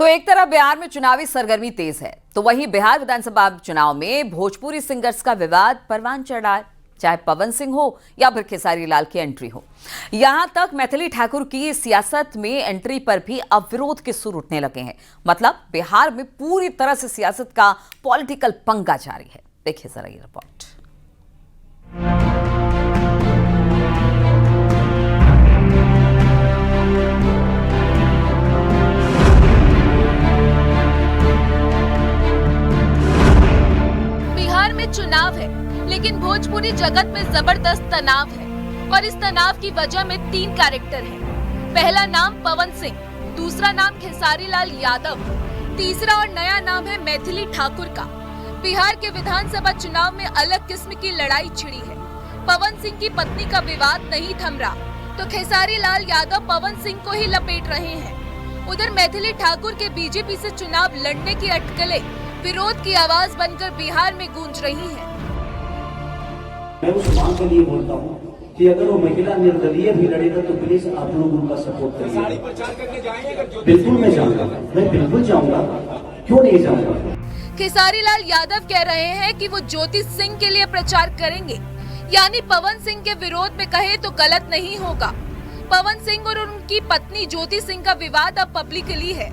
तो एक तरफ बिहार में चुनावी सरगर्मी तेज है, तो वहीं बिहार विधानसभा चुनाव में भोजपुरी सिंगर्स का विवाद परवान चढ़ा है। चाहे पवन सिंह हो या फिर खेसारी लाल की एंट्री हो, यहां तक मैथिली ठाकुर की सियासत में एंट्री पर भी अब विरोध के सुर उठने लगे हैं। मतलब बिहार में पूरी तरह से सियासत का पॉलिटिकल पंगा जारी है। देखिए जरा ये रिपोर्ट। बिहार में चुनाव है, लेकिन भोजपुरी जगत में जबरदस्त तनाव है और इस तनाव की वजह में 3 कैरेक्टर हैं। पहला नाम पवन सिंह, दूसरा नाम खेसारी लाल यादव, तीसरा और नया नाम है मैथिली ठाकुर का। बिहार के विधानसभा चुनाव में अलग किस्म की लड़ाई छिड़ी है। पवन सिंह की पत्नी का विवाद नहीं थम रहा, तो खेसारी लाल यादव पवन सिंह को ही लपेट रहे हैं। उधर मैथिली ठाकुर के बीजेपी से चुनाव लड़ने की अटकलें विरोध की आवाज बनकर बिहार में गूंज रही हैं। मैं उस मांग के लिए बोलता हूँ कि अगर वो महिला निर्दलीय भी लड़ेगा तो प्लीज आप लोग उनका सपोर्ट करिए। बिल्कुल मैं जाऊंगा, मैं बिल्कुल जाऊंगा, क्यों नहीं जाऊंगा। खेसारी लाल यादव कह रहे हैं कि वो ज्योति सिंह के लिए प्रचार करेंगे, यानी पवन सिंह के विरोध में कहे तो गलत नहीं होगा। पवन सिंह और उनकी पत्नी ज्योति सिंह का विवाद अब पब्लिकली है,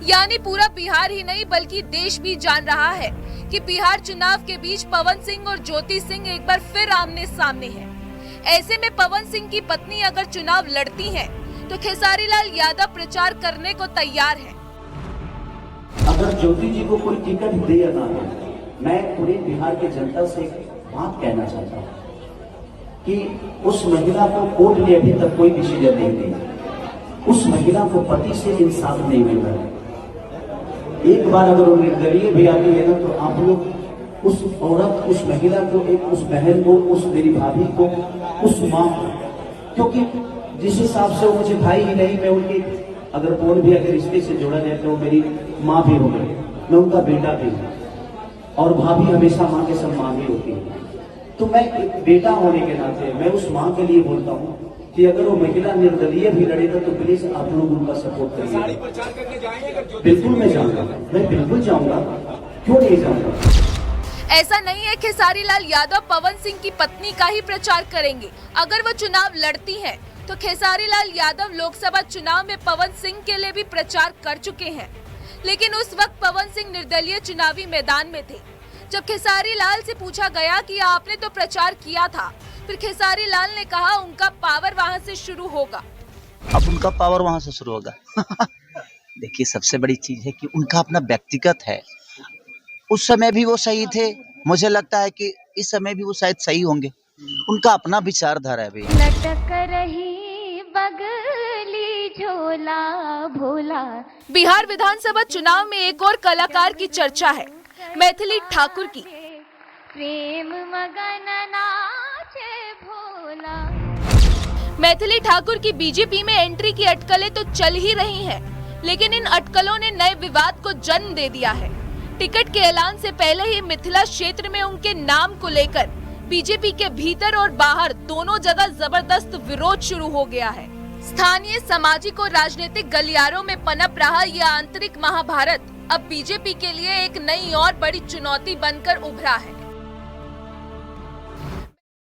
यानी पूरा बिहार ही नहीं बल्कि देश भी जान रहा है कि बिहार चुनाव के बीच पवन सिंह और ज्योति सिंह एक बार फिर आमने सामने हैं। ऐसे में पवन सिंह की पत्नी अगर चुनाव लड़ती हैं, तो खेसारी लाल यादव प्रचार करने को तैयार हैं। अगर ज्योति जी को कोई टिकट दे या ना दे, मैं पूरे बिहार की जनता से बात कहना चाहता हूँ कि उस महिला को कोर्ट ने अभी तक कोई डिसीजन नहीं दिया। उस महिला को पति से इंसाफ नहीं मिल रहा है। एक बार अगर वो निर्दलीय भी आती है ना, तो आप लोग उस औरत, उस महिला को, एक उस बहन को, उस मेरी भाभी को, उस माँ को, क्योंकि जिस हिसाब से वो मुझे भाई ही नहीं, मैं उनकी अगर कौन भी अगर रिश्ते से जोड़ा जाए तो मेरी माँ भी हो गई, मैं उनका बेटा भी हूँ, और भाभी हमेशा माँ के सब माँ भी होती है। तो मैं एक बेटा होने के नाते मैं उस माँ के लिए बोलता हूँ कि अगर वो महिला निर्दलीय भी लड़ेगा तो प्लीज आप लोग उनका सपोर्ट करिए। बिल्कुल मैं जाऊंगा, मैं बिल्कुल जाऊंगा, क्यों नहीं जाऊंगा। ऐसा नहीं है खेसारी लाल यादव पवन सिंह की पत्नी का ही प्रचार करेंगे। अगर वो चुनाव लड़ती हैं, तो खेसारी लाल यादव लोकसभा चुनाव में पवन सिंह के लिए भी प्रचार कर चुके हैं, लेकिन उस वक्त पवन सिंह निर्दलीय चुनावी मैदान में थे। जब खेसारी लाल से पूछा गया कि आपने तो प्रचार किया था, फिर खेसारी लाल ने कहा उनका पावर वहां से शुरू होगा। अब उनका पावर वहां से शुरू होगा। देखिए, सबसे बड़ी चीज है कि उनका अपना व्यक्तिगत है। उस समय भी वो सही थे, मुझे लगता है कि इस समय भी वो शायद सही होंगे। उनका अपना विचारधारा है। लटक रही बगली झोला भोला। बिहार विधानसभा चुनाव में एक और कलाकार की चर्चा है, मैथिली ठाकुर की। प्रेम मगन नाचे भोला। मैथिली ठाकुर की बीजेपी में एंट्री की अटकलें तो चल ही रही हैं, लेकिन इन अटकलों ने नए विवाद को जन्म दे दिया है। टिकट के ऐलान से पहले ही मिथिला क्षेत्र में उनके नाम को लेकर बीजेपी के भीतर और बाहर दोनों जगह जबरदस्त विरोध शुरू हो गया है। स्थानीय सामाजिक और राजनीतिक गलियारों में पनप रहा यह आंतरिक महाभारत अब बीजेपी के लिए एक नई और बड़ी चुनौती बनकर उभरा है।